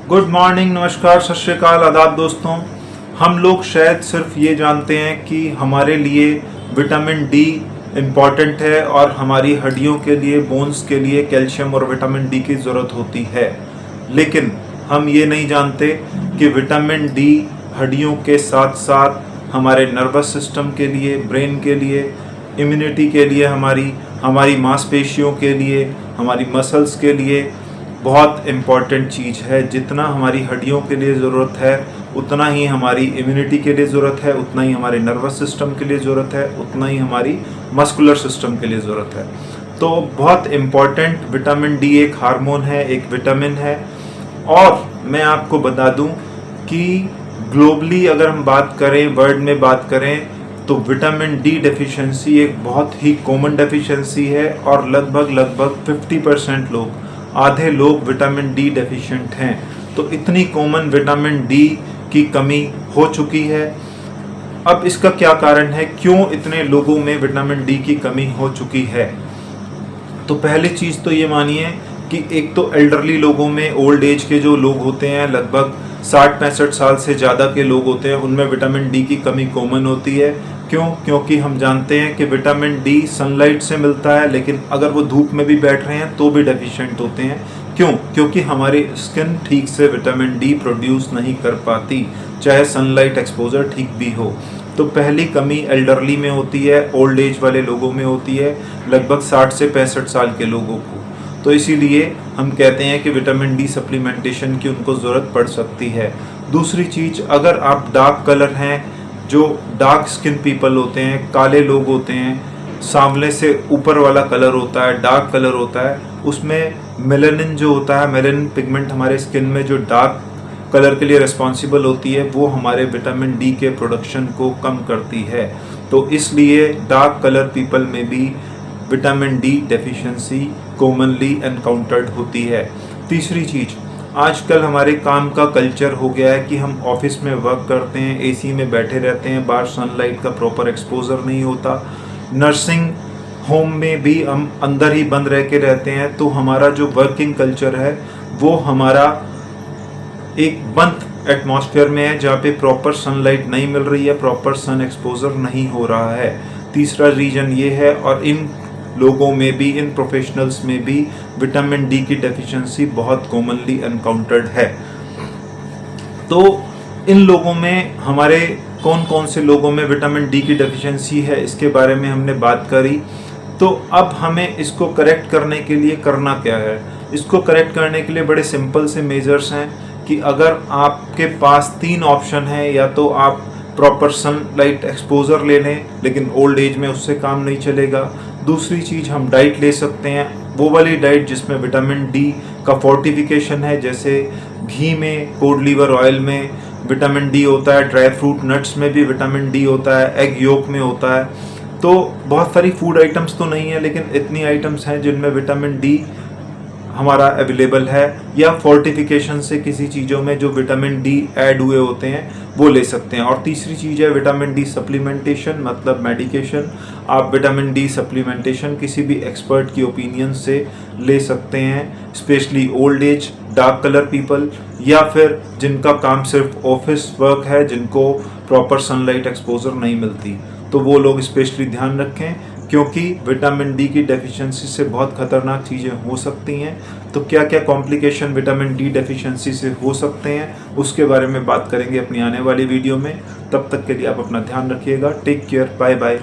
Good morning, नमस्कार, सत श्री अकाल, आदाब दोस्तों। हम लोग शायद सिर्फ ये जानते हैं कि हमारे लिए विटामिन डी इम्पॉर्टेंट है और हमारी हड्डियों के लिए, बोन्स के लिए कैल्शियम और विटामिन डी की ज़रूरत होती है। लेकिन हम ये नहीं जानते कि विटामिन डी हड्डियों के साथ साथ हमारे नर्वस सिस्टम के लिए, ब्रेन के लिए, इम्यूनिटी के लिए, हमारी मांसपेशियों के लिए, हमारी मसल्स के लिए बहुत इम्पॉर्टेंट चीज़ है। जितना हमारी हड्डियों के लिए ज़रूरत है उतना ही हमारी इम्यूनिटी के लिए ज़रूरत है, उतना ही हमारे नर्वस सिस्टम के लिए ज़रूरत है, उतना ही हमारी मस्कुलर सिस्टम के लिए ज़रूरत है। तो बहुत इम्पॉर्टेंट विटामिन डी एक हार्मोन है, एक विटामिन है। और मैं आपको बता दूं कि ग्लोबली अगर हम बात करें, वर्ल्ड में बात करें, तो विटामिन डी डेफिशिएंसी एक बहुत ही कॉमन डेफिशिएंसी है और लगभग 50% लोग, आधे लोग विटामिन डी डेफिशिएंट हैं। तो इतनी कॉमन विटामिन डी की कमी हो चुकी है। अब इसका क्या कारण है, क्यों इतने लोगों में विटामिन डी की कमी हो चुकी है? तो पहली चीज़ तो ये मानिए कि एक तो एल्डरली लोगों में, ओल्ड एज के जो लोग होते हैं, लगभग 60-65 साल से ज़्यादा के लोग होते हैं, उनमें विटामिन डी की कमी कॉमन होती है। क्यों? क्योंकि हम जानते हैं कि विटामिन डी सनलाइट से मिलता है, लेकिन अगर वो धूप में भी बैठ रहे हैं तो भी डेफिशिएंट होते हैं। क्यों? क्योंकि हमारी स्किन ठीक से विटामिन डी प्रोड्यूस नहीं कर पाती, चाहे सनलाइट एक्सपोजर ठीक भी हो। तो पहली कमी एल्डरली में होती है, ओल्ड एज वाले लोगों में होती है, लगभग 60 से 65 साल के लोगों को। तो इसीलिए हम कहते हैं कि विटामिन डी सप्लीमेंटेशन की उनको ज़रूरत पड़ सकती है। दूसरी चीज़, अगर आप डार्क कलर हैं, जो डार्क स्किन पीपल होते हैं, काले लोग होते हैं, सांवले से ऊपर वाला कलर होता है, डार्क कलर होता है, उसमें मेलानिन जो होता है, मेलानिन पिगमेंट हमारे स्किन में जो डार्क कलर के लिए रिस्पॉन्सिबल होती है, वो हमारे विटामिन डी के प्रोडक्शन को कम करती है। तो इसलिए डार्क कलर पीपल में भी vitamin D deficiency commonly encountered होती है। तीसरी चीज़, आजकल हमारे काम का कल्चर हो गया है कि हम ऑफिस में वर्क करते हैं, एसी में बैठे रहते हैं, बाहर सनलाइट का प्रॉपर एक्सपोजर नहीं होता। नर्सिंग होम में भी हम अंदर ही बंद रह के रहते हैं। तो हमारा जो वर्किंग कल्चर है वो हमारा एक बंद एटमॉस्फेयर में है, जहाँ पे प्रॉपर सनलाइट नहीं मिल रही है, प्रॉपर सन एक्सपोजर नहीं हो रहा है। तीसरा रीज़न ये है। और इन लोगों में भी, इन प्रोफेशनल्स में भी विटामिन डी की डेफिशिएंसी बहुत कॉमनली एनकाउंटर्ड है। तो इन लोगों में, हमारे कौन कौन से लोगों में विटामिन डी की डेफिशिएंसी है, इसके बारे में हमने बात करी। तो अब हमें इसको करेक्ट करने के लिए करना क्या है? इसको करेक्ट करने के लिए बड़े सिंपल से मेजर्स हैं कि अगर आपके पास 3 ऑप्शन है, या तो आप प्रॉपर सनलाइट एक्सपोजर ले लें, लेकिन ओल्ड एज में उससे काम नहीं चलेगा। दूसरी चीज़, हम डाइट ले सकते हैं, वो वाली डाइट जिसमें विटामिन डी का फोर्टिफिकेशन है, जैसे घी में, कोड लीवर ऑयल में विटामिन डी होता है, ड्राई फ्रूट नट्स में भी विटामिन डी होता है, एग योक में होता है। तो बहुत सारी फूड आइटम्स तो नहीं है, लेकिन इतनी आइटम्स हैं जिनमें विटामिन डी हमारा अवेलेबल है। या फोर्टिफिकेशन से किसी चीज़ों में जो विटामिन डी ऐड हुए होते हैं वो ले सकते हैं। और तीसरी चीज़ है विटामिन डी सप्लीमेंटेशन, मतलब मेडिकेशन। आप विटामिन डी सप्लीमेंटेशन किसी भी एक्सपर्ट की ओपिनियन से ले सकते हैं, specially old age, dark colour people, या फिर जिनका काम सिर्फ ऑफिस वर्क है, जिनको प्रॉपर सनलाइट एक्सपोजर नहीं मिलती। तो वो लोग स्पेशली ध्यान रखें, क्योंकि विटामिन डी की डेफिशिएंसी से बहुत खतरनाक चीज़ें हो सकती हैं। तो क्या क्या कॉम्प्लिकेशन विटामिन डी डेफिशिएंसी से हो सकते हैं, उसके बारे में बात करेंगे अपनी आने वाली वीडियो में। तब तक के लिए आप अपना ध्यान रखिएगा। Take care, bye bye.